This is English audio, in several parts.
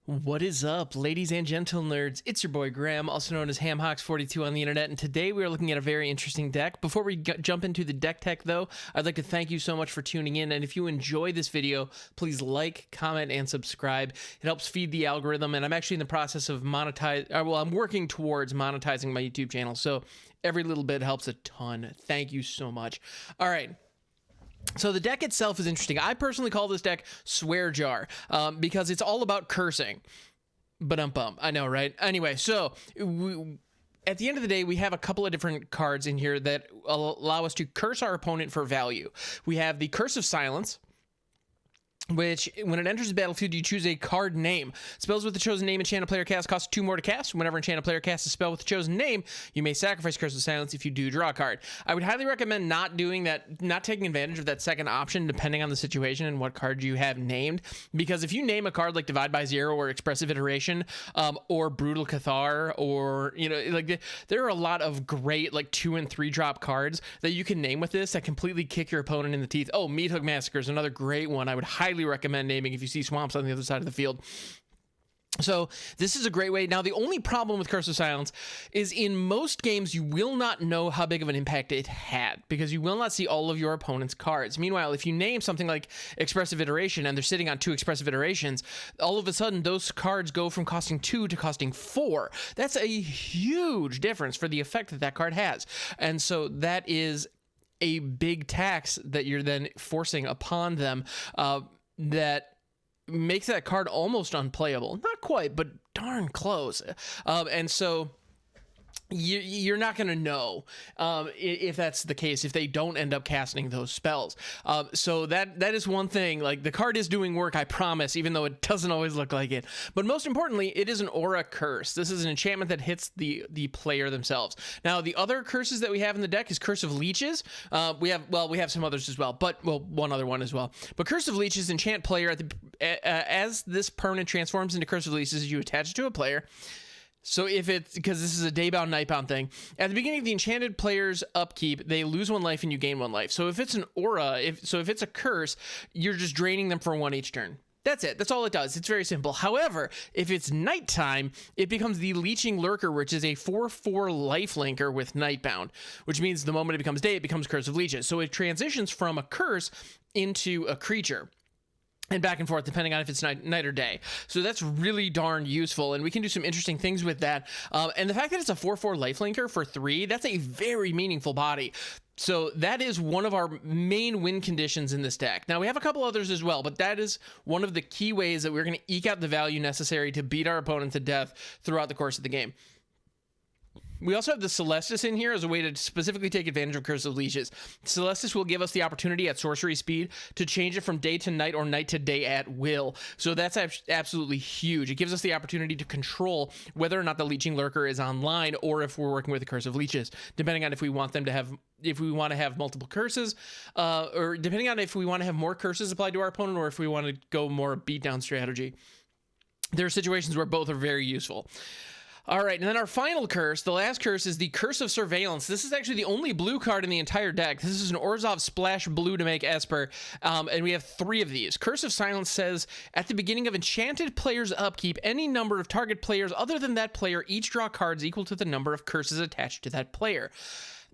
What is up, ladies and gentle nerds? It's your boy Graham, also known as HamHocks42 on the internet, and today we are looking at a very interesting deck. Before we jump into the deck tech, though, I'd like to thank you so much for tuning in, and if you enjoy this video, please like, comment, and subscribe. It helps feed the algorithm, and I'm actually in the process of I'm working towards monetizing my YouTube channel, so every little bit helps a ton. Thank you so much. All right. So the deck itself is interesting. I personally call this deck Swear Jar because it's all about cursing. Ba-dum-bum. I know, right? Anyway, so at the end of the day, we have a couple of different cards in here that allow us to curse our opponent for value. We have the Curse of Silence, which, when it enters the battlefield, you choose a card name. Spells with the chosen name enchanted player cast cost 2 more to cast. Whenever enchanted player casts a spell with the chosen name, you may sacrifice Curse of Silence if you do draw a card. I would highly recommend not doing that, not taking advantage of that second option, depending on the situation and what card you have named. Because if you name a card like Divide by Zero or Expressive Iteration, or Brutal Cathar, or, there are a lot of great, 2 and 3 drop cards that you can name with this that completely kick your opponent in the teeth. Oh, Meathook Massacre is another great one. I would highly recommend naming if you see swamps on the other side of the field. So this is a great way. Now, the only problem with Curse of Silence is in most games, you will not know how big of an impact it had because you will not see all of your opponent's cards. Meanwhile, if you name something like Expressive Iteration and they're sitting on 2 Expressive Iterations, all of a sudden those cards go from costing 2 to costing 4. That's a huge difference for the effect that that card has. And so that is a big tax that you're then forcing upon them, that makes that card almost unplayable. Not quite, but darn close. And so you're not going to know if that's the case, if they don't end up casting those spells. So that is one thing. The card is doing work, I promise, even though it doesn't always look like it. But most importantly, it is an aura curse. This is an enchantment that hits the player themselves. Now, the other curses that we have in the deck is Curse of Leeches. We have some others as well, but one other one as well. But Curse of Leeches, enchant player as this permanent transforms into Curse of Leeches, you attach it to a player. So because this is a daybound, nightbound thing, at the beginning of the enchanted player's upkeep, they lose 1 life and you gain 1 life. So if it's an aura, if it's a curse, you're just draining them for 1 each turn. That's it. That's all it does. It's very simple. However, if it's nighttime, it becomes the Leeching Lurker, which is a 4/4 lifelinker with Nightbound, which means the moment it becomes day, it becomes Curse of Leeches. So it transitions from a curse into a creature. And back and forth, depending on if it's night or day. So that's really darn useful, and we can do some interesting things with that. And the fact that it's a 4/4 lifelinker for 3, that's a very meaningful body. So that is one of our main win conditions in this deck. Now, we have a couple others as well, but that is one of the key ways that we're going to eke out the value necessary to beat our opponent to death throughout the course of the game. We also have the Celestus in here as a way to specifically take advantage of Curse of Leeches. Celestus will give us the opportunity at sorcery speed to change it from day to night or night to day at will. So that's absolutely huge. It gives us the opportunity to control whether or not the Leeching Lurker is online or if we're working with the Curse of Leeches, depending on if we want them to have, if we want to have multiple curses, or depending on if we want to have more curses applied to our opponent or if we want to go more beatdown strategy. There are situations where both are very useful. All right, and then our final curse, the last curse, is the Curse of Surveillance. This is actually the only blue card in the entire deck. This is an Orzhov splash blue to make Esper, and we have 3 of these. Curse of Silence says, at the beginning of enchanted player's upkeep, any number of target players other than that player each draw cards equal to the number of curses attached to that player.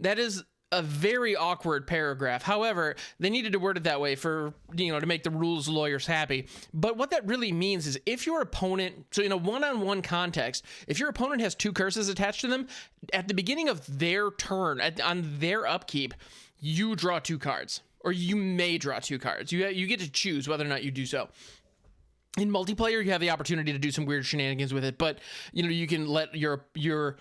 That is a very awkward paragraph. However, they needed to word it that way for, to make the rules lawyers happy. But what that really means is if your opponent, so in a one-on-one context, if your opponent has 2 curses attached to them, at the beginning of their turn, on their upkeep, you draw 2 cards, or you may draw 2 cards. You get to choose whether or not you do so. In multiplayer, you have the opportunity to do some weird shenanigans with it, but you can let your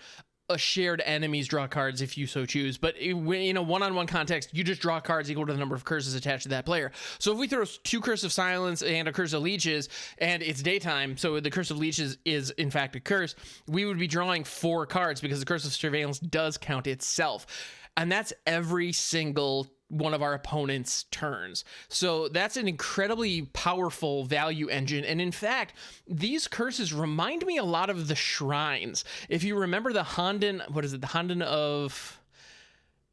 shared enemies draw cards if you so choose, but in a one-on-one context, you just draw cards equal to the number of curses attached to that player. So if we throw 2 Curse of Silence and a Curse of Leeches, and it's daytime, so the Curse of Leeches is in fact a curse, we would be drawing 4 cards because the Curse of Surveillance does count itself, and that's every single one of our opponent's turns. So that's an incredibly powerful value engine. And in fact, these curses remind me a lot of the shrines. If you remember the Honden, the Honden of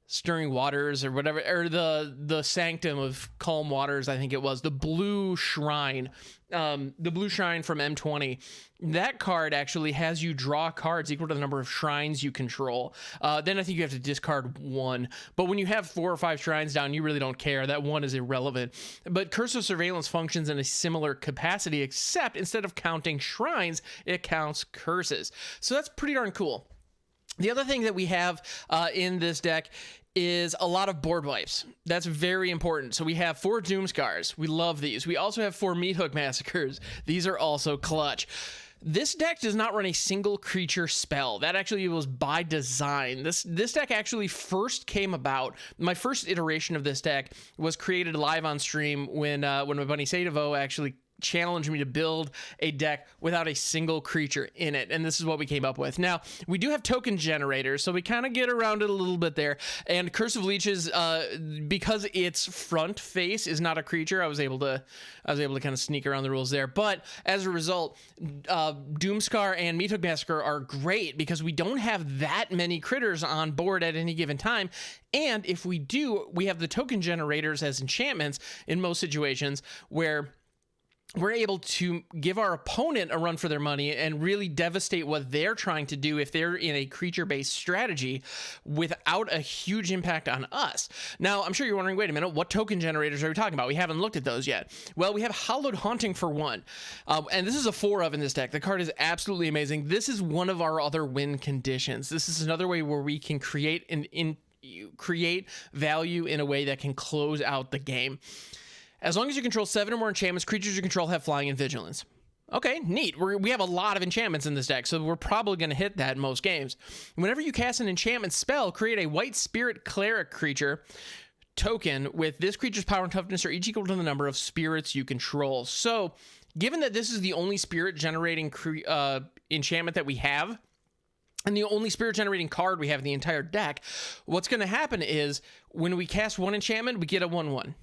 Stirring Waters or whatever, or the Sanctum of Calm Waters, I think it was, the blue shrine the blue shrine from M20, that card actually has you draw cards equal to the number of shrines you control. Then I think you have to discard 1. But when you have 4 or 5 shrines down, you really don't care. That 1 is irrelevant. But Curse of Surveillance functions in a similar capacity, except instead of counting shrines, it counts curses. So that's pretty darn cool. The other thing that we have in this deck is a lot of board wipes. That's very important. So we have 4 Doomskars. We love these. We also have 4 Meathook Massacres. These are also clutch. This deck does not run a single creature spell. That actually was by design. This deck actually first came about. My first iteration of this deck was created live on stream when my buddy Sadavo actually challenged me to build a deck without a single creature in it, and this is what we came up with. Now, we do have token generators, so we kind of get around it a little bit there, and Cursive Leeches, because its front face is not a creature, I was able to kind of sneak around the rules there, but as a result, Doomskar and Meathook Massacre are great because we don't have that many critters on board at any given time, and if we do, we have the token generators as enchantments in most situations where we're able to give our opponent a run for their money and really devastate what they're trying to do if they're in a creature-based strategy without a huge impact on us. Now, I'm sure you're wondering, wait a minute, what token generators are we talking about? We haven't looked at those yet. Well, we have Hallowed Haunting for 1, and this is a 4 of in this deck. The card is absolutely amazing. This is one of our other win conditions. This is another way where we can create create value in a way that can close out the game. As long as you control 7 or more enchantments, creatures you control have flying and vigilance. Okay, neat. We have a lot of enchantments in this deck, so we're probably going to hit that in most games. Whenever you cast an enchantment spell, create a white spirit cleric creature token with this creature's power and toughness are each equal to the number of spirits you control. So, given that this is the only spirit generating enchantment that we have, and the only spirit generating card we have in the entire deck, what's going to happen is when we cast one enchantment, we get a 1/1.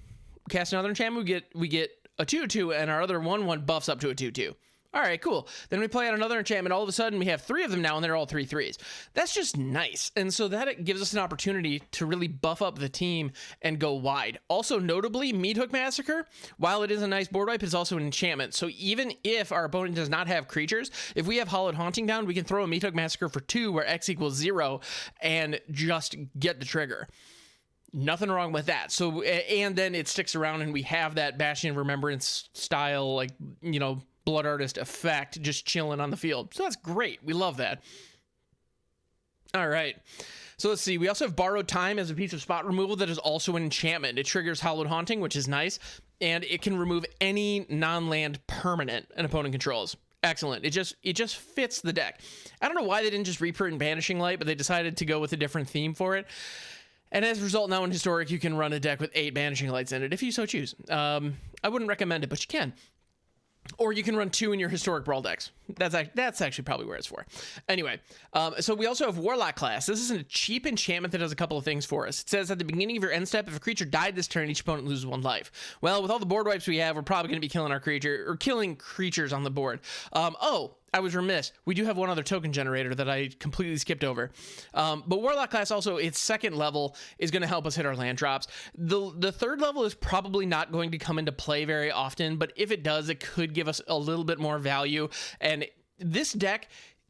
Cast another enchantment, we get a 2/2, and our other 1/1 buffs up to a 2/2. All right, cool. Then we play out another enchantment. All of a sudden, we have 3 of them now, and they're all 3/3s. That's just nice. And so that gives us an opportunity to really buff up the team and go wide. Also, notably, Meathook Massacre, while it is a nice board wipe, is also an enchantment. So even if our opponent does not have creatures, if we have Hallowed Haunting down, we can throw a Meathook Massacre for 2, where X equals 0, and just get the trigger. Nothing wrong with that. So, and then it sticks around and we have that Bastion Remembrance style, like, you know, Blood Artist effect just chilling on the field. So that's great. We love that. All right. So let's see. We also have Borrowed Time as a piece of spot removal that is also an enchantment. It triggers Hallowed Haunting, which is nice, and it can remove any non-land permanent an opponent controls. Excellent. It just fits the deck. I don't know why they didn't just reprint Banishing Light, but they decided to go with a different theme for it. And as a result, now in Historic, you can run a deck with 8 Banishing Lights in it, if you so choose. I wouldn't recommend it, but you can. Or you can run 2 in your Historic Brawl decks. That's actually probably where it's for. Anyway, so we also have Warlock Class. This is a cheap enchantment that does a couple of things for us. It says at the beginning of your end step, if a creature died this turn, each opponent loses 1 life. Well, with all the board wipes we have, we're probably going to be killing our creature, or killing creatures on the board. I was remiss. We do have one other token generator that I completely skipped over. But Warlock Class also, its second level is going to help us hit our land drops. The third level is probably not going to come into play very often, but if it does, it could give us a little bit more value. And this deck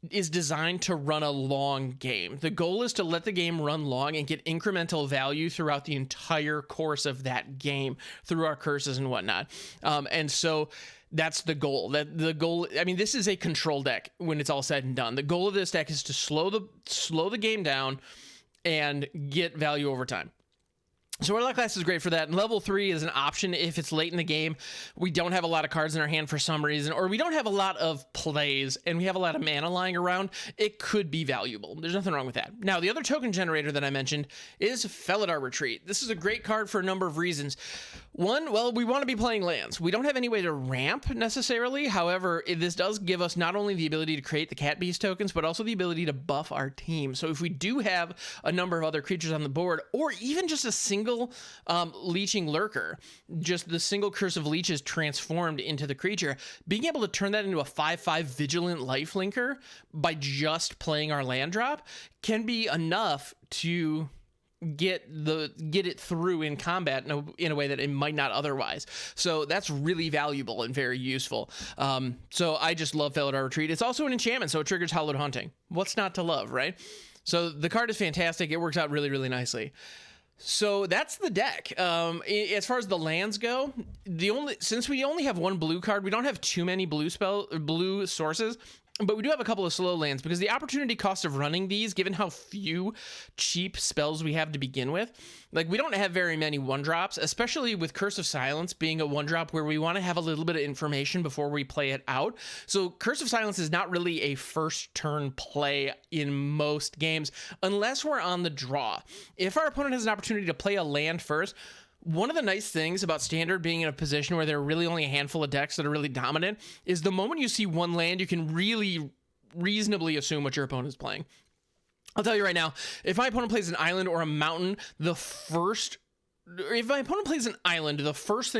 is designed to run a long game. The goal is to let the game run long and get incremental value throughout the entire course of that game through our curses and whatnot. And so that's the goal. I mean, this is a control deck when it's all said and done. The goal of this deck is to slow the game down and get value over time. So Warlock Class is great for that. And level 3 is an option if it's late in the game, we don't have a lot of cards in our hand for some reason, or we don't have a lot of plays and we have a lot of mana lying around. It could be valuable. There's nothing wrong with that. Now, the other token generator that I mentioned is Felidar Retreat. This is a great card for a number of reasons. One, well, we want to be playing lands. We don't have any way to ramp necessarily. However, this does give us not only the ability to create the Cat Beast tokens, but also the ability to buff our team. So if we do have a number of other creatures on the board, or even just a single leeching lurker, just the single Cursive Leeches transformed into the creature, being able to turn that into a 5/5 vigilant lifelinker by just playing our land drop can be enough to get it through in combat in a way that it might not otherwise. So that's really valuable and very useful. So I just love Felidar Retreat. It's also an enchantment, so it triggers Hallowed Haunting. What's not to love, right? So the card is fantastic. It works out really, really nicely. So that's the deck. As far as the lands go, since we only have one blue card, we don't have too many blue sources. But we do have a couple of slow lands because the opportunity cost of running these, given how few cheap spells we have to begin with, like we don't have very many 1-drops, especially with Curse of Silence being a 1-drop where we want to have a little bit of information before we play it out. So Curse of Silence is not really a first turn play in most games unless we're on the draw. If our opponent has an opportunity to play a land first, one of the nice things about Standard being in a position where there are really only a handful of decks that are really dominant is the moment you see one land, you can really reasonably assume what your opponent is playing. I'll tell you right now, if my opponent plays an island or a mountain, the first thing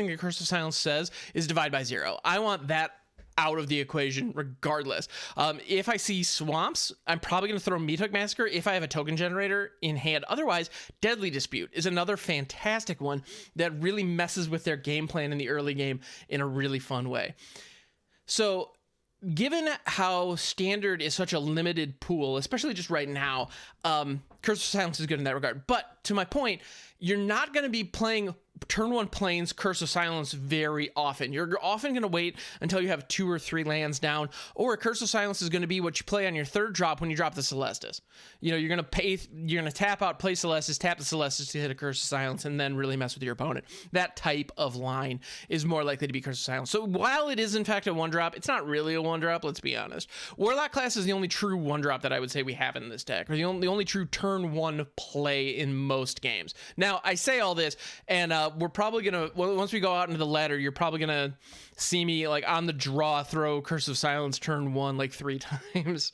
that Curse of Silence says is divide by 0. I want that out of the equation regardless. If I see swamps, I'm probably going to throw Meathook Massacre if I have a token generator in hand. Otherwise, Deadly Dispute is another fantastic one that really messes with their game plan in the early game in a really fun way. So given how Standard is such a limited pool, especially just right now, Curse of Silence is good in that regard. But to my point, you're not going to be playing turn 1 plains Curse of Silence very often. You're often going to wait until you have 2 or 3 lands down, or Curse of Silence is going to be what you play on your 3rd drop when you drop the Celestus. You know, you're going to tap out, play Celestus, tap the Celestus to hit a Curse of Silence, and then really mess with your opponent. That type of line is more likely to be Curse of Silence. So while it is in fact a 1-drop, it's not really a 1-drop, let's be honest. Warlock Class is the only true 1-drop that I would say we have in this deck, or the only true turn 1 play in most games. Now, I say all this, and we're probably gonna, once we go out into the ladder, you're probably gonna see me like on the draw throw Curse of Silence turn 1 like 3 times.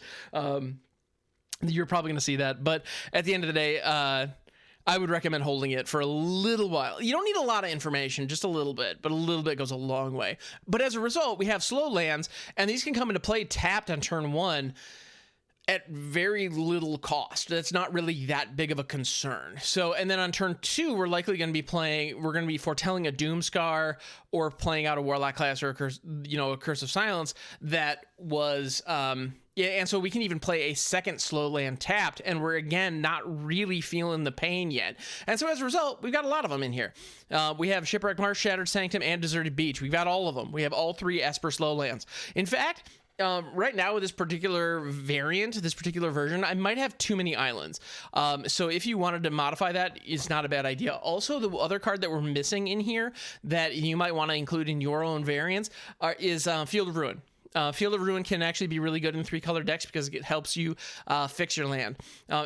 You're probably gonna see that, but at the end of the day, I would recommend holding it for a little while. You don't need a lot of information, just a little bit, but a little bit goes a long way. But as a result, we have slow lands, and these can come into play tapped on turn 1 at very little cost. That's not really that big of a concern. So, and then on turn 2, we're likely going to be foretelling a Doomskar or playing out a Warlock Class or a Curse of Silence that was, and so we can even play a second slow land tapped, and we're again not really feeling the pain yet. And so as a result, we've got a lot of them in here. We have Shipwreck Marsh, Shattered Sanctum, and Deserted Beach. We've got all of them. We have all 3 Esper slow lands. In fact, right now with this particular variant, this particular version, I might have too many islands. So if you wanted to modify that, it's not a bad idea. Also, the other card that we're missing in here that you might want to include in your own variants is Field of Ruin. Field of Ruin can actually be really good in 3-color decks because it helps you fix your land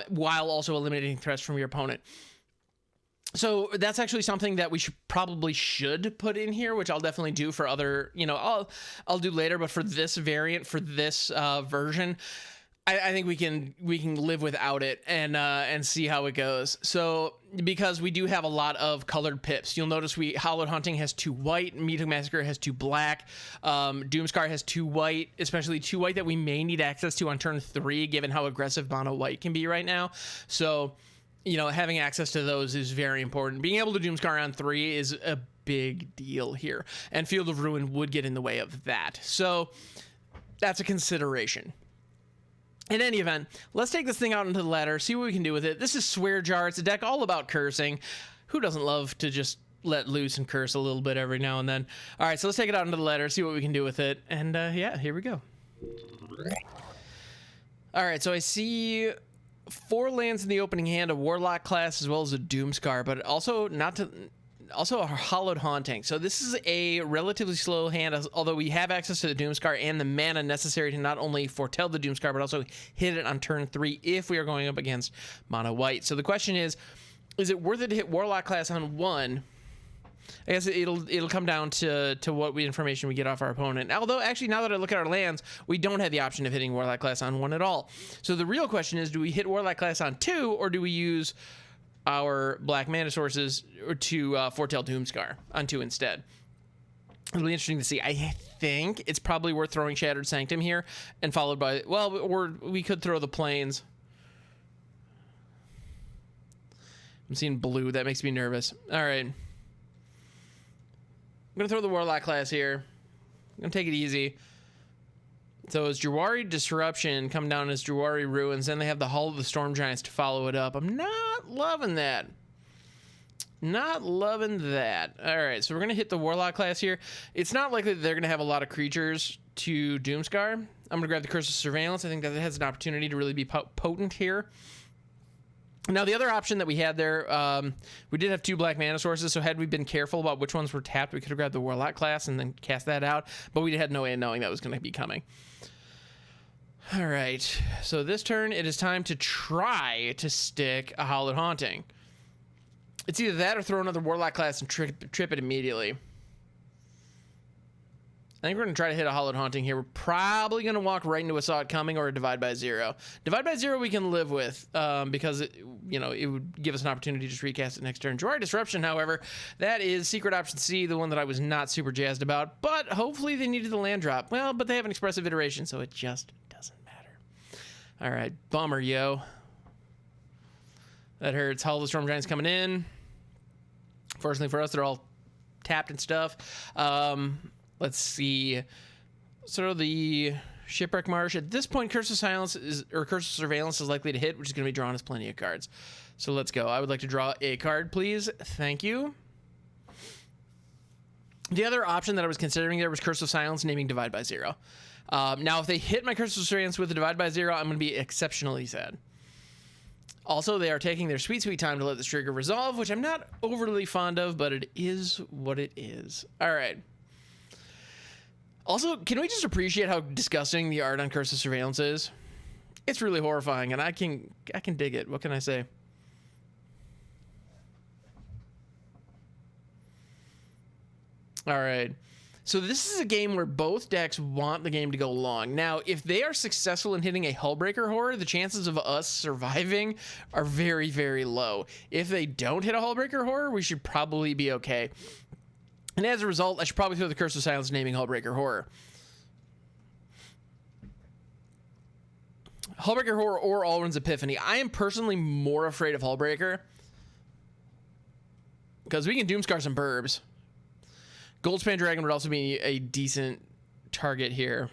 while also eliminating threats from your opponent. So that's actually something that we probably should put in here, which I'll definitely do for other, I'll do later, but for this variant, for this version, I think we can live without it and see how it goes. So because we do have a lot of colored pips, you'll notice Hallowed Haunting has 2 white, Meathook Massacre has 2 black, Doomskar has 2 white, especially 2 white that we may need access to on turn 3, given how aggressive mono white can be right now. So, having access to those is very important. Being able to Doomskar on 3 is a big deal here, and Field of Ruin would get in the way of that. So that's a consideration. In any event, let's take this thing out into the ladder, see what we can do with it. This is Swear Jar. It's a deck all about cursing. Who doesn't love to just let loose and curse a little bit every now and then? All right, so let's take it out into the ladder, see what we can do with it. And yeah, here we go. All right, so I see 4 lands in the opening hand, a Warlock Class as well as a Doomskar, but also a Hallowed Haunting. So this is a relatively slow hand, although we have access to the Doomskar and the mana necessary to not only foretell the Doomskar, but also hit it on turn 3 if we are going up against mono white. So the question is it worth it to hit Warlock Class on 1? I guess it'll come down to what information we get off our opponent. Although, actually, now that I look at our lands, we don't have the option of hitting Warlock Class on 1 at all. So the real question is, do we hit Warlock Class on 2, or do we use our black mana sources to foretell Doomskar on 2 instead? It'll be interesting to see. I think it's probably worth throwing Shattered Sanctum here, and followed by, or we could throw the Plains. I'm seeing blue. That makes me nervous. All right. I'm going to throw the Warlock class here. I'm going to take it easy. So it's Jawari Disruption come down as Jawari Ruins. Then they have the Hall of the Storm Giants to follow it up. I'm not loving that. Not loving that. All right, so we're going to hit the Warlock class here. It's not likely that they're going to have a lot of creatures to Doomskar. I'm going to grab the Curse of Surveillance. I think that it has an opportunity to really be potent here. Now, the other option that we had there, we did have 2 black mana sources, so had we been careful about which ones were tapped, we could have grabbed the Warlock class and then cast that out, but we had no way of knowing that was going to be coming. All right, so this turn, it is time to try to stick a Hallowed Haunting. It's either that or throw another Warlock class and trip it immediately. I think we're going to try to hit a Hallowed Haunting here. We're probably going to walk right into a Saw It Coming or a Divide by Zero. Divide by Zero we can live with because it would give us an opportunity to just recast it next turn. Jawari Disruption, however, that is secret option C, the one that I was not super jazzed about, but hopefully they needed the land drop. Well, but they have an expressive iteration, so it just doesn't matter. All right, bummer, yo. That hurts. Hall of the Storm Giants coming in. Fortunately for us, they're all tapped and stuff. Let's see. So the Shipwreck Marsh. At this point, Curse of Silence Curse of Surveillance is likely to hit, which is going to be drawing us plenty of cards. So let's go. I would like to draw a card, please. Thank you. The other option that I was considering there was Curse of Silence, naming Divide by Zero. Now, if they hit my Curse of Surveillance with a Divide by Zero, I'm going to be exceptionally sad. Also, they are taking their sweet, sweet time to let this trigger resolve, which I'm not overly fond of, but it is what it is. All right. Also, can we just appreciate how disgusting the art on Curse of Surveillance is? It's really horrifying, and I can dig it. What can I say? All right. So this is a game where both decks want the game to go long. Now, if they are successful in hitting a Hullbreaker Horror, the chances of us surviving are very, very low. If they don't hit a Hullbreaker Horror, we should probably be okay. And as a result, I should probably throw the Curse of Silence naming Hullbreaker Horror. Hullbreaker Horror or Alrund's Epiphany. I am personally more afraid of Hullbreaker because we can Doomskar some burbs. Goldspan Dragon would also be a decent target here.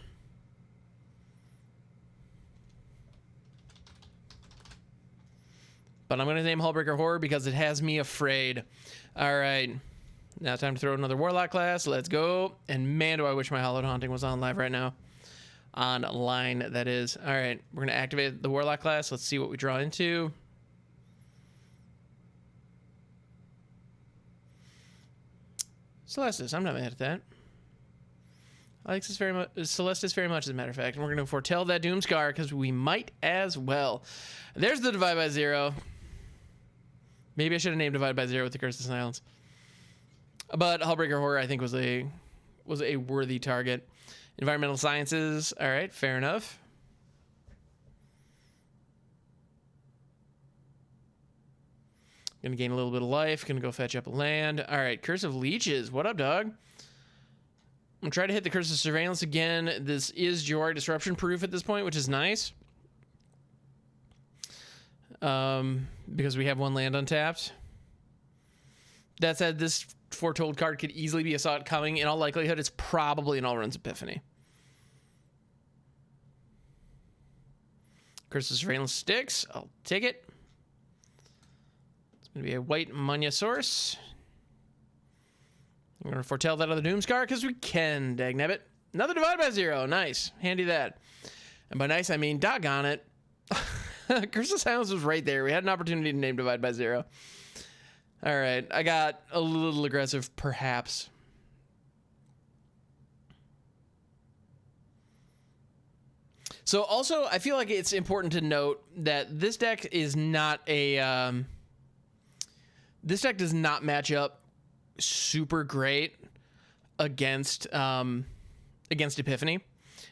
But I'm going to name Hullbreaker Horror because it has me afraid. All right. Now time to throw another Warlock class. Let's go. And man, do I wish my Hallowed Haunting was on live right now. Online, that is. All right. We're going to activate the Warlock class. Let's see what we draw into. Celestus, I'm not mad at that. I like this very much. Celestus very much, as a matter of fact. And we're going to foretell that Doomskar because we might as well. There's the Divide by Zero. Maybe I should have named Divide by Zero with the Curse of Silence. But Hullbreaker Horror, I think, was a worthy target. Environmental Sciences. All right, fair enough. Gonna gain a little bit of life. Gonna go fetch up a land. All right, Curse of Leeches. What up, dog? I'm gonna try to hit the Curse of Surveillance again. This is Jawari Disruption proof at this point, which is nice. Because we have one land untapped. That said, this foretold card could easily be a Saw It Coming. In all likelihood, it's probably an Alrund's Epiphany. Curse of Surveillance sticks. I'll take it. It's going to be a white Munya source. I'm going to foretell that other Doomskar because we can, dagnabbit. Another Divide by Zero. Nice. Handy that. And by nice, I mean doggone it. Curse of Silence was right there. We had an opportunity to name Divide by Zero. All right. I got a little aggressive, perhaps. So also, I feel like it's important to note that this deck is not a... this deck does not match up super great against Epiphany.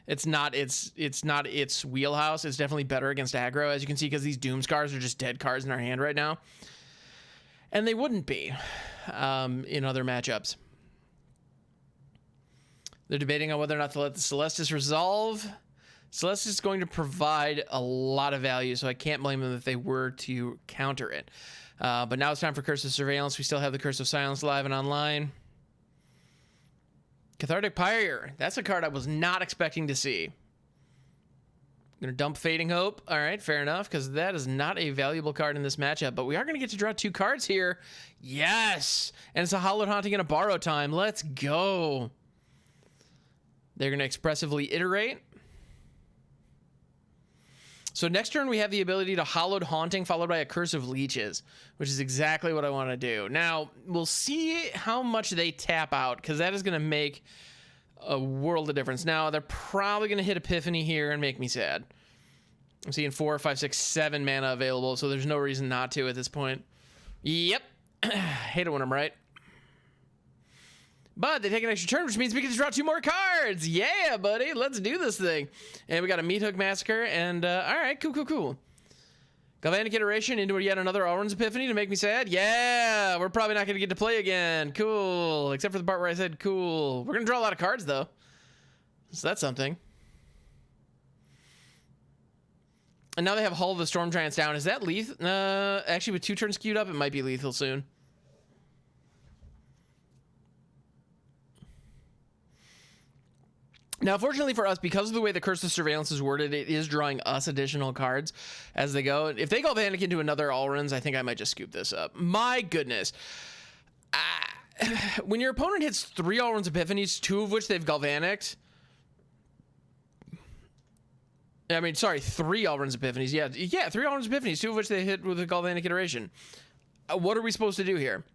It's not its wheelhouse. It's definitely better against aggro, as you can see, because these Doomskars are just dead cards in our hand right now. And they wouldn't be in other matchups. They're debating on whether or not to let the Celestus resolve. Celestus is going to provide a lot of value, so I can't blame them if they were to counter it. But now it's time for Curse of Surveillance. We still have the Curse of Silence live and online. Cathartic Pyre. That's a card I was not expecting to see. Gonna dump Fading Hope. All right, fair enough, because that is not a valuable card in this matchup. But we are gonna get to draw 2 cards here. Yes! And it's a Hallowed Haunting and a Borrow Time. Let's go. They're gonna expressively iterate. So next turn we have the ability to Hallowed Haunting followed by a Curse of Leeches, which is exactly what I want to do. Now, we'll see how much they tap out, because that is going to make a world of difference. Now, they're probably going to hit Epiphany here and make me sad. I'm seeing 4, 5, 6, 7 mana available, so there's no reason not to at this point. Yep. Hate it when I'm right. But they take an extra turn, which means we get to draw 2 more cards. Yeah, buddy. Let's do this thing. And we got a Meathook Massacre. And, all right, cool. Galvanic Iteration into yet another Elrond's Epiphany to make me sad. Yeah, we're probably not going to get to play again. Cool. Except for the part where I said cool. We're going to draw a lot of cards, though. So that's something. And now they have Hull of the Storm Giants down. Is that lethal? Actually, with 2 turns queued up, it might be lethal soon. Now, fortunately for us, because of the way the Curse of Surveillance is worded, it is drawing us additional cards as they go. If they Galvanic into another Allruns, I think I might just scoop this up. My goodness. When your opponent hits 3 Allruns Epiphanies, 2 of which they've Galvanicked. I mean, sorry, 3 Allruns Epiphanies. Yeah, 3 Allruns Epiphanies, 2 of which they hit with a Galvanic Iteration. What are we supposed to do here?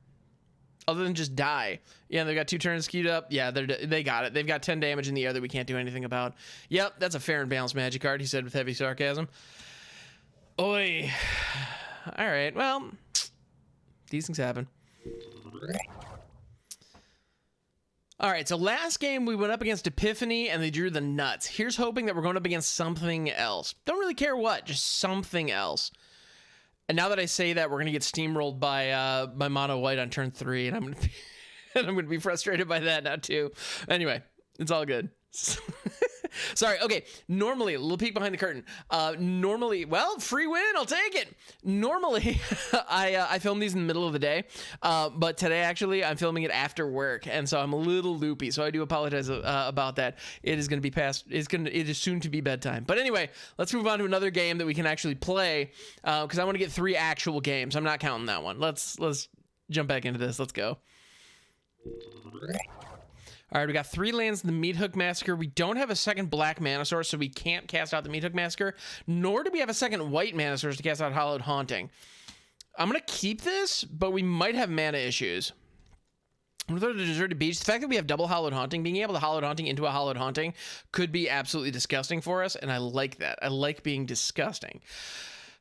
Other than just die. Yeah, they've got 2 turns queued up. Yeah, they got it. They've got 10 damage in the air that we can't do anything about. Yep, that's a fair and balanced magic card, he said with heavy sarcasm. Oi. All right, well, these things happen. All right, so last game we went up against Epiphany and they drew the nuts. Here's hoping that we're going up against something else. Don't really care what, just something else. And now that I say that, we're gonna get steamrolled by mono white on turn 3, and I'm gonna be frustrated by that now too. Anyway, it's all good. Sorry. Okay. Normally, a little peek behind the curtain. Normally, well, free win. I'll take it. Normally, I film these in the middle of the day, but today actually I'm filming it after work, and so I'm a little loopy. So I do apologize about that. It is going to be past. It is soon to be bedtime. But anyway, let's move on to another game that we can actually play because I want to get 3 actual games. I'm not counting that one. Let's jump back into this. Let's go. All right, we got 3 lands in the Meathook Massacre. We don't have a second black mana source, so we can't cast out the Meathook Massacre, nor do we have a second white mana source to cast out Hallowed Haunting. I'm going to keep this, but we might have mana issues. I'm going to throw the Deserted Beach. The fact that we have double Hallowed Haunting, being able to Hallowed Haunting into a Hallowed Haunting could be absolutely disgusting for us, and I like that. I like being disgusting.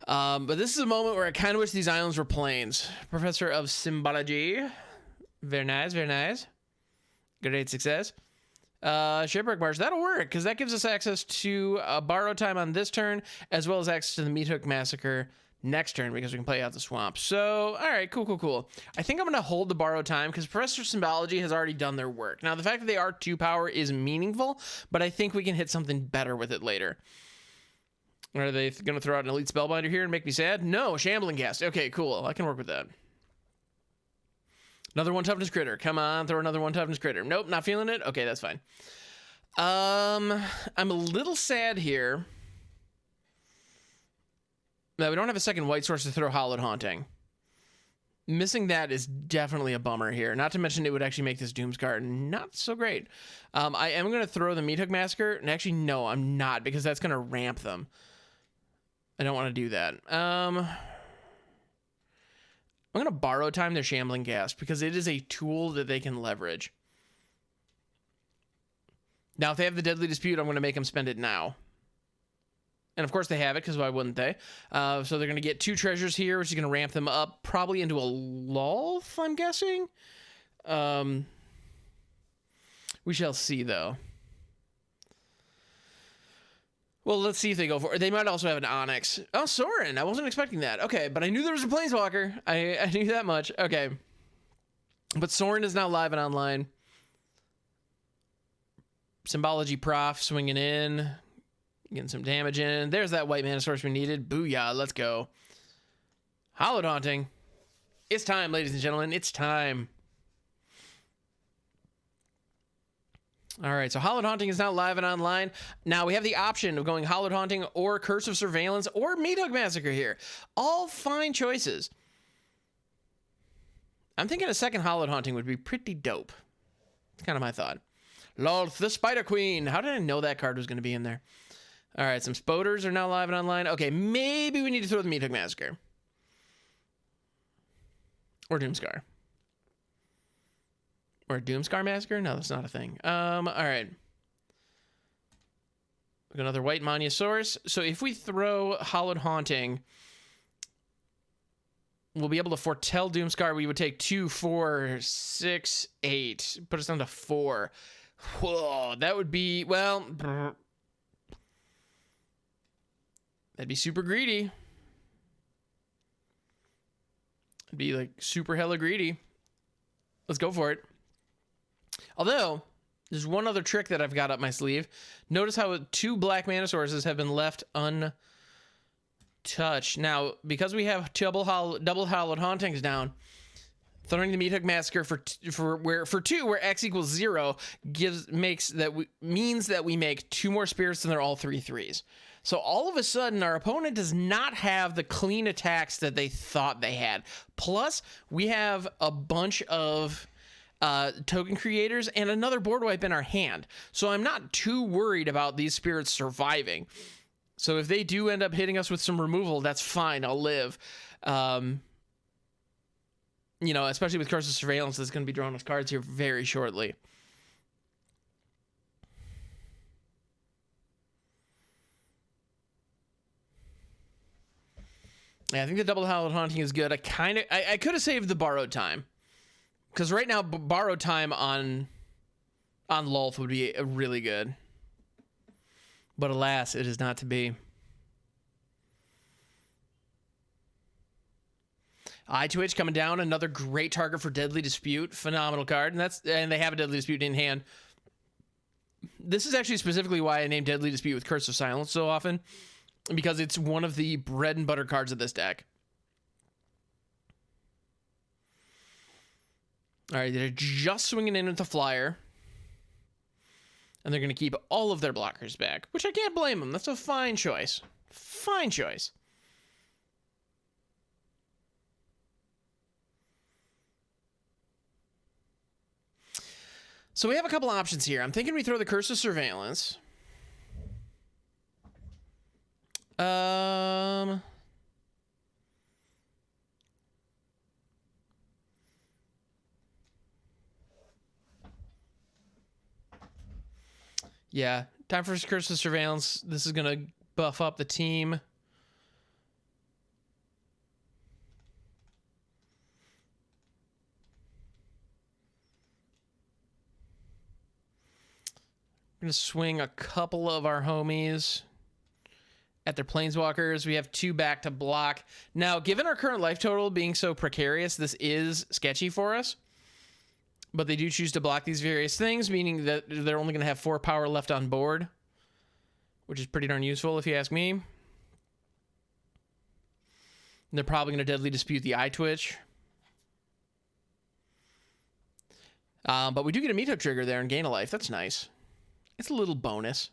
But this is a moment where I kind of wish these islands were plains. Professor of Symbology. Very nice, very nice. Great success. Shipwreck Marsh, that'll work, because that gives us access to Borrow Time on this turn, as well as access to the Meathook Massacre next turn, because we can play out the swamp. So, all right, cool. I think I'm going to hold the Borrow Time, because Professor Symbology has already done their work. Now, the fact that they are 2 power is meaningful, but I think we can hit something better with it later. Are they going to throw out an Elite Spellbinder here and make me sad? No, Shambling Ghast. Okay, cool. I can work with that. Another 1 toughness critter. Come on, throw another 1 toughness critter. Nope, not feeling it? Okay, that's fine. I'm a little sad here that we don't have a second white source to throw Hallowed Haunting. Missing that is definitely a bummer here. Not to mention it would actually make this Doomskar not so great. I am going to throw the Meathook Massacre. And actually, no, I'm not, because that's going to ramp them. I don't want to do that. I'm going to Borrow Time their Shambling Ghast, because it is a tool that they can leverage. Now, if they have the Deadly Dispute, I'm going to make them spend it now. And of course they have it, because why wouldn't they? So they're going to get 2 treasures here, which is going to ramp them up probably into a Lolth, I'm guessing. We shall see, though. Well, let's see if they go for it. They might also have an Onyx. Oh, Sorin. I wasn't expecting that. Okay, but I knew there was a Planeswalker. I knew that much. Okay. But Sorin is now live and online. Symbology Prof swinging in. Getting some damage in. There's that white mana source we needed. Booyah. Let's go. Hallowed Haunting. It's time, ladies and gentlemen. It's time. All right, so Hallowed Haunting is now live and online. Now we have the option of going Hallowed Haunting or Curse of Surveillance or Meathook Massacre here. All fine choices. I'm thinking a second Hallowed Haunting would be pretty dope. It's kind of my thought. Lolth the Spider Queen. How did I know that card was going to be in there? All right, some Spoders are now live and online. Okay, maybe we need to throw the Meathook Massacre. Or Doomskar. Or Doomskar Massacre? No, that's not a thing. All right. We got another white Moniosaurus. So if we throw Hallowed Haunting, we'll be able to foretell Doomskar. We would take 2, 4, 6, 8. Put us down to 4. Whoa, that would be, well, that'd be super greedy. It'd be like super hella greedy. Let's go for it. Although, there's one other trick that I've got up my sleeve. Notice how 2 black Manosauruses have been left untouched. Now, because we have double Hallowed Hauntings down, throwing the Meathook Massacre for 2, where X equals 0, means that we make 2 more spirits and they're all 3 3s. So all of a sudden, our opponent does not have the clean attacks that they thought they had. Plus, we have a bunch of token creators and another board wipe in our hand. So I'm not too worried about these spirits surviving. So if they do end up hitting us with some removal, that's fine. I'll live. You know, especially with Curse of Surveillance, that's going to be drawing us cards here very shortly. Yeah, I think the double Hallowed Haunting is good. I could have saved the borrowed time. Because right now, borrowed time on Lolth would be really good. But alas, it is not to be. Eye Twitch coming down, another great target for Deadly Dispute. Phenomenal card. And they have a Deadly Dispute in hand. This is actually specifically why I named Deadly Dispute with Curse of Silence so often. Because it's one of the bread and butter cards of this deck. All right, they're just swinging in with the flyer. And they're going to keep all of their blockers back, which I can't blame them. That's a fine choice. Fine choice. So we have a couple options here. I'm thinking we throw the Curse of Surveillance. Yeah, time for Curse of Surveillance. This is going to buff up the team. We're going to swing a couple of our homies at their Planeswalkers. We have 2 back to block. Now, given our current life total being so precarious, this is sketchy for us. But they do choose to block these various things, meaning that they're only going to have 4 power left on board, which is pretty darn useful if you ask me. And they're probably going to Deadly Dispute the Eye Twitch. But we do get a Meathook trigger there and gain a life. That's nice. It's a little bonus.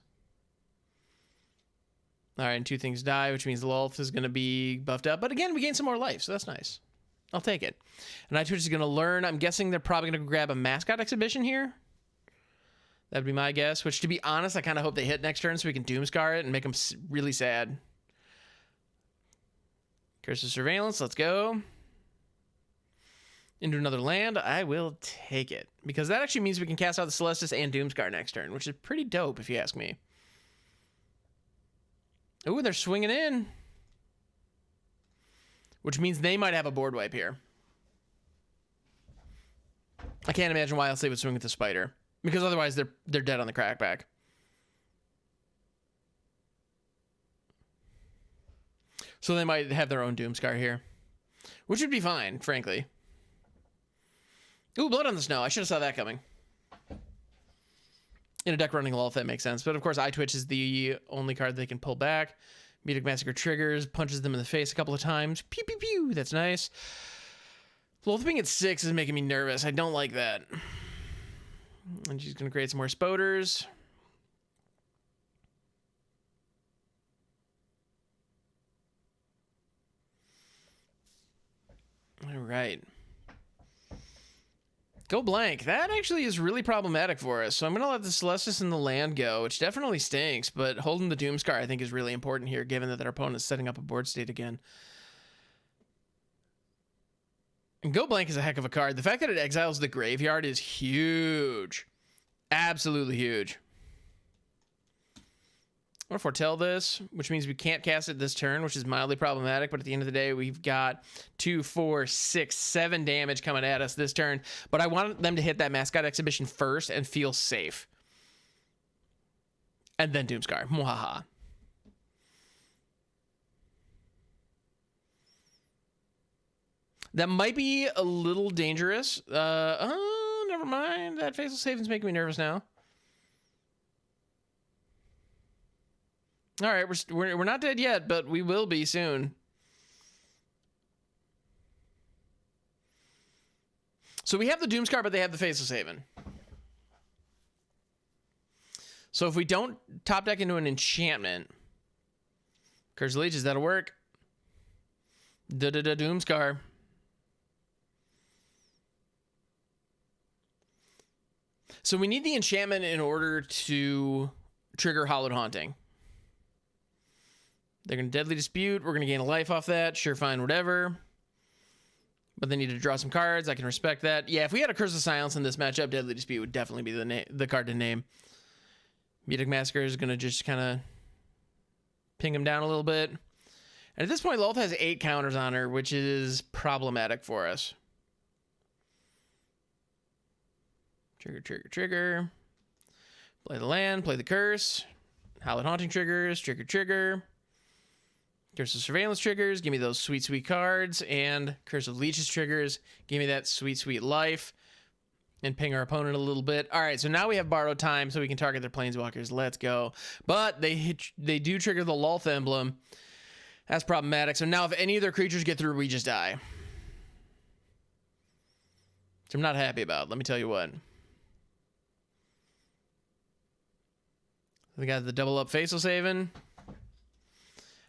All right, and 2 things die, which means the Lolth is going to be buffed up. But again, we gain some more life, so that's nice. I'll take it. And Eye Twitch is going to learn. I'm guessing they're probably going to grab a mascot exhibition here. That'd be my guess, which, to be honest, I kind of hope they hit next turn so we can Doomskar it and make them really sad. Curse of Surveillance, let's go. Into another land, I will take it. Because that actually means we can cast out the Celestus and Doomskar next turn, which is pretty dope if you ask me. Ooh, they're swinging in. Which means they might have a board wipe here. I can't imagine why else they would swing with the Spider. Because otherwise they're dead on the crackback. So they might have their own Doomskar here. Which would be fine, frankly. Ooh, Blood on the Snow. I should have saw that coming. In a deck running Lolth, that makes sense. But of course, Eye Twitch is the only card they can pull back. Meathook Massacre triggers, punches them in the face a couple of times. Pew, pew, pew. That's nice. Lolth being at 6 is making me nervous. I don't like that. And she's going to create some more spoders. All right. Go blank. That actually is really problematic for us. So I'm going to let the Celestus and the land go, which definitely stinks, but holding the Doomskar I think is really important here, given that their opponent is setting up a board state again. And Go Blank is a heck of a card. The fact that it exiles the graveyard is huge. Absolutely huge. I'm going to foretell this, which means we can't cast it this turn, which is mildly problematic, but at the end of the day, we've got 2, 4, 6, 7 damage coming at us this turn, but I want them to hit that Mascot Exhibition first and feel safe. And then Doomskar. Mwahaha. That might be a little dangerous. Never mind. That Faceless Haven's making me nervous now. All right, we're not dead yet, but we will be soon. So we have the Doomskar, but they have the Faceless Haven. So if we don't top deck into an enchantment, Cursive Leeches, that'll work. Doomskar. So we need the enchantment in order to trigger Hallowed Haunting. They're going to Deadly Dispute. We're going to gain a life off that. Sure, fine, whatever. But they need to draw some cards. I can respect that. Yeah, if we had a Curse of Silence in this matchup, Deadly Dispute would definitely be the card to name. Meathook Massacre is going to just kind of ping him down a little bit. And at this point, Lolth has 8 counters on her, which is problematic for us. Trigger, trigger, trigger. Play the land, play the curse. Hallowed Haunting triggers, trigger, trigger. Curse of Surveillance triggers, give me those sweet, sweet cards. And Curse of Leeches triggers, give me that sweet, sweet life. And ping our opponent a little bit. All right, so now we have borrowed time, so we can target their Planeswalkers. Let's go. But they do trigger the Lolth emblem. That's problematic. So now if any of their creatures get through, we just die. Which I'm not happy about, let me tell you what. We got the double up Faceless Haven.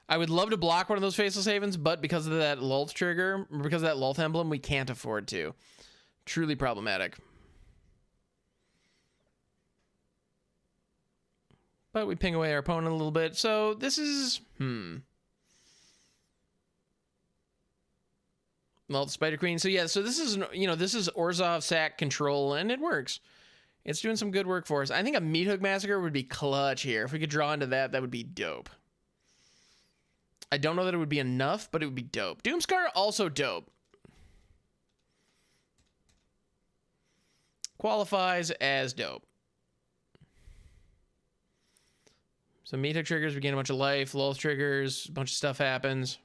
I would love to block one of those Faceless Havens, but because of that Lolth trigger, because of that Lolth emblem, we can't afford to. Truly problematic. But we ping away our opponent a little bit. So this is... Lolth Spider Queen. So yeah, so this is, this is Orzhov sack control, and it works. It's doing some good work for us. I think a Meathook Massacre would be clutch here. If we could draw into that, that would be dope. I don't know that it would be enough, but it would be dope. Doomskar, also dope. Qualifies as dope. So Meathook triggers, we gain a bunch of life. Lolth triggers, a bunch of stuff happens.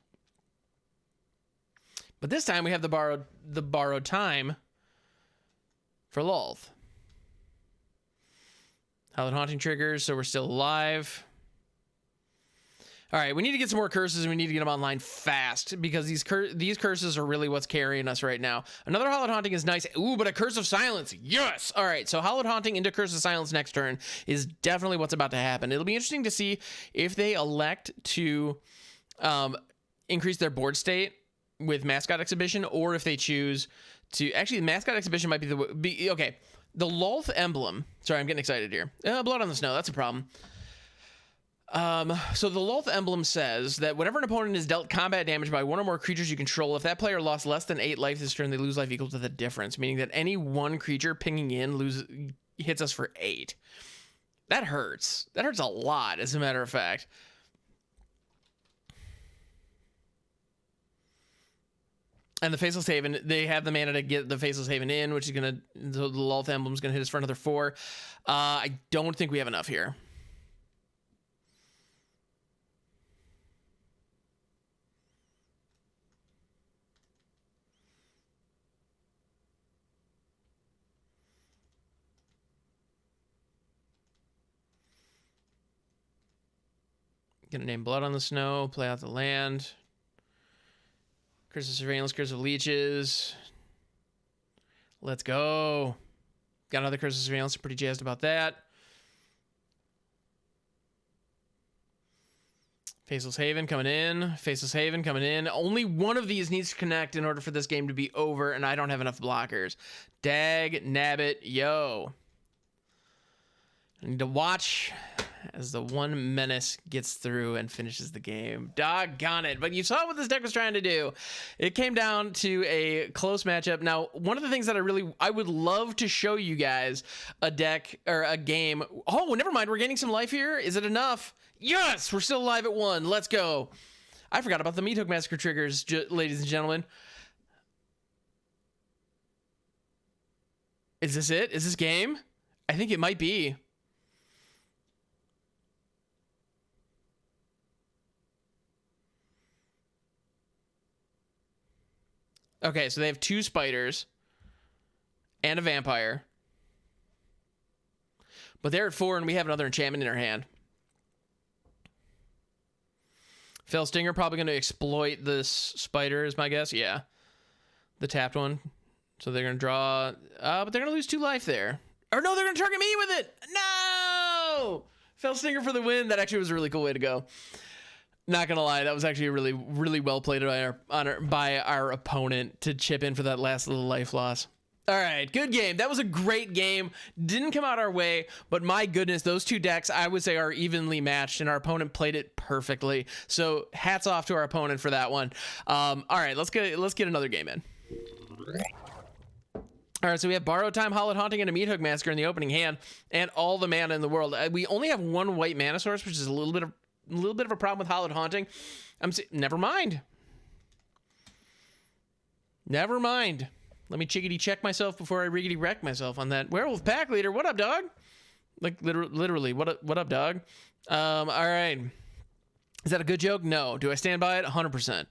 But this time we have the borrowed time for Lolth. Hallowed Haunting triggers, so we're still alive. All right, we need to get some more curses, and we need to get them online fast, because these curses are really what's carrying us right now. Another Hallowed Haunting is nice. Ooh, but a Curse of Silence. Yes! All right, so Hallowed Haunting into Curse of Silence next turn is definitely what's about to happen. It'll be interesting to see if they elect to increase their board state with Mascot Exhibition, or if they choose to... Actually, the Mascot Exhibition might be okay. The Lolth emblem... Sorry, I'm getting excited here. Blood on the Snow, that's a problem. So the Lolth emblem says that whenever an opponent is dealt combat damage by one or more creatures you control, if that player lost less than 8 life this turn, they lose life equal to the difference, meaning that any one creature pinging in hits us for 8. That hurts. That hurts a lot, as a matter of fact. And the Faceless Haven, they have the mana to get the Faceless Haven in, which is going to... The Lolth emblem is going to hit us for another 4. I don't think we have enough here. Gonna name Blood on the Snow, play out the land. Curse of Surveillance, Curse of Leeches. Let's go. Got another Curse of Surveillance. Pretty jazzed about that. Faceless Haven coming in. Faceless Haven coming in. Only one of these needs to connect in order for this game to be over, and I don't have enough blockers. Dag, nabbit, yo. I need to watch as the one menace gets through and finishes the game. Doggone it. But you saw what this deck was trying to do. It came down to a close matchup. Now, one of the things that I would love to show you guys a deck or a game. Oh, never mind. We're gaining some life here. Is it enough? Yes, we're still alive at 1. Let's go. I forgot about the Meathook Massacre triggers, ladies and gentlemen. Is this it? Is this game? I think it might be. Okay, so they have 2 spiders and a vampire. But they're at 4, and we have another enchantment in our hand. Fell Stinger probably going to exploit this spider, is my guess. Yeah. The tapped one. So they're going to draw... but they're going to lose 2 life there. Or no, they're going to target me with it! No! Fell Stinger for the win. That actually was a really cool way to go. Not gonna lie, that was actually really, really well played by our opponent to chip in for that last little life loss. All right, good game. That was a great game. Didn't come out our way, but my goodness, those 2 decks I would say are evenly matched, and our opponent played it perfectly. So hats off to our opponent for that one. All right, let's get another game in. All right, so we have Borrowed Time, Hallowed Haunting, and a Meathook Massacre in the opening hand, and all the mana in the world. We only have 1 white mana source, which is a little bit of a problem with Hallowed Haunting. Never mind. Never mind. Let me chickadee check myself before I riggedy wreck myself on that. Werewolf Pack Leader, what up, dog? Like literally, what up, dog? All right. Is that a good joke? No. Do I stand by it? 100%.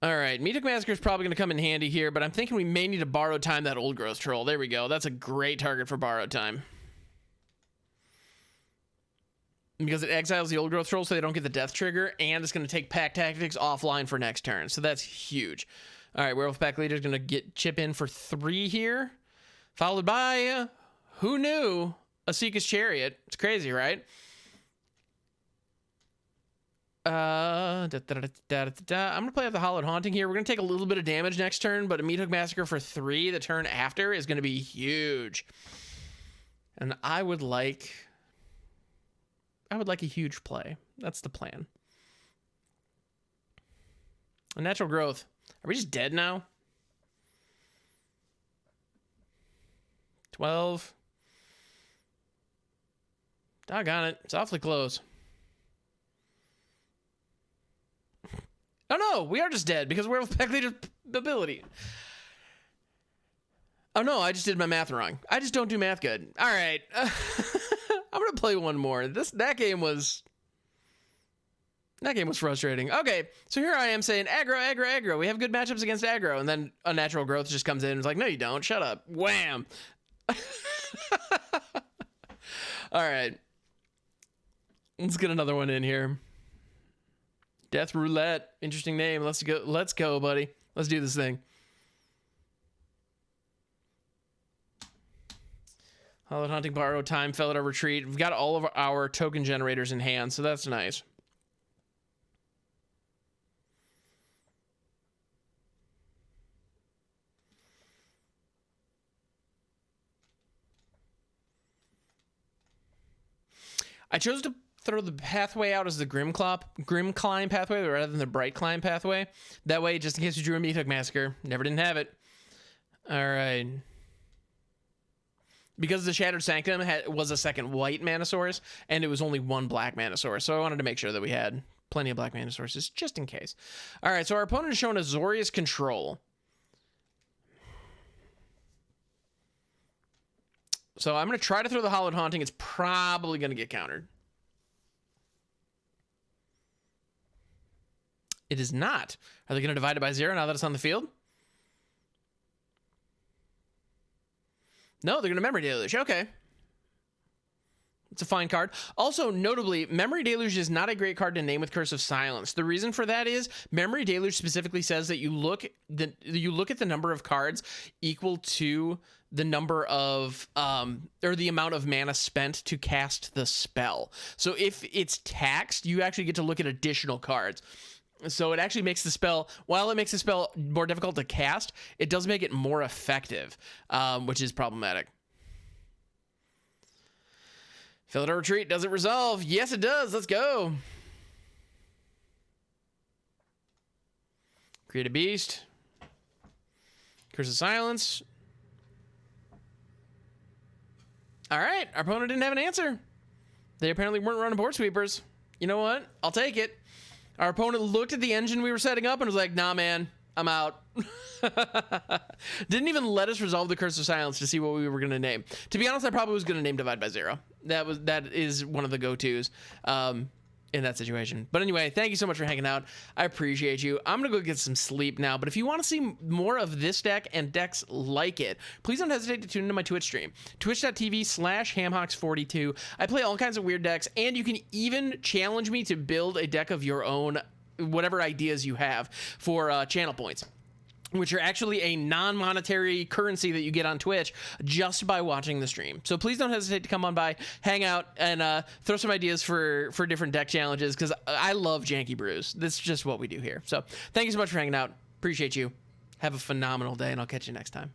All right. Meathook Massacre is probably going to come in handy here, but I'm thinking we may need to Borrow Time that Old Growth Troll. There we go. That's a great target for Borrowed Time. Because it exiles the Old Growth Troll so they don't get the death trigger, and it's going to take Pack Tactics offline for next turn. So that's huge. All right, Werewolf Pack Leader is going to chip in for 3 here. Followed by, who knew, Asika's Chariot. It's crazy, right? I'm going to play out the Hallowed Haunting here. We're going to take a little bit of damage next turn, but a Meathook Massacre for 3 the turn after is going to be huge. And I would like a huge play. That's the plan. A Natural Growth. Are we just dead now? 12. Doggone it. It's awfully close. Oh no, we are just dead because we're with Pack Leader's ability. Oh no, I just did my math wrong. I just don't do math good. All right. I'm going to play one more. That game was frustrating. Okay, so here I am saying aggro, aggro, aggro. We have good matchups against aggro, and then Unnatural Growth just comes in and is like, no, you don't. Shut up. Wham. All right. Let's get another one in here. Death Roulette. Interesting name. Let's go, buddy. Let's do this thing. Hallowed Haunting, Borrowed Time, Felidar Retreat. We've got all of our token generators in hand, so that's nice. I chose to throw the pathway out as the Grimclimb Pathway rather than the Brightclimb Pathway. That way, just in case we drew a Meathook Massacre, never didn't have it. All right. Because the Shattered Sanctum was a second white mana source, and it was only 1 black mana source, so I wanted to make sure that we had plenty of black mana sources, just in case. All right, so our opponent is showing Azorius Control. So I'm going to try to throw the Hallowed Haunting. It's probably going to get countered. It is not. Are they going to divide it by 0 now that it's on the field? No, they're going to Memory Deluge. Okay. It's a fine card. Also, notably, Memory Deluge is not a great card to name with Curse of Silence. The reason for that is Memory Deluge specifically says that you look at the number of cards equal to the number of or the amount of mana spent to cast the spell. So if it's taxed, you actually get to look at additional cards. So it actually makes the spell, while it makes the spell more difficult to cast, it does make it more effective, which is problematic. Felidar Retreat, does it resolve? Yes, it does. Let's go. Create a beast. Curse of Silence. All right, our opponent didn't have an answer. They apparently weren't running board sweepers. You know what? I'll take it. Our opponent looked at the engine we were setting up and was like, nah, man, I'm out. Didn't even let us resolve the Curse of Silence to see what we were going to name. To be honest, I probably was going to name Divide by Zero. That is one of the go-tos in that situation. But anyway, thank you so much for hanging out. I appreciate you. I'm going to go get some sleep now. But if you want to see more of this deck and decks like it, please don't hesitate to tune into my Twitch stream. Twitch.tv/HamHocks42. I play all kinds of weird decks, and you can even challenge me to build a deck of your own, whatever ideas you have for channel points, which are actually a non-monetary currency that you get on Twitch just by watching the stream. So please don't hesitate to come on by, hang out, and throw some ideas for different deck challenges, because I love janky brews. That's just what we do here. So thank you so much for hanging out. Appreciate you. Have a phenomenal day, and I'll catch you next time.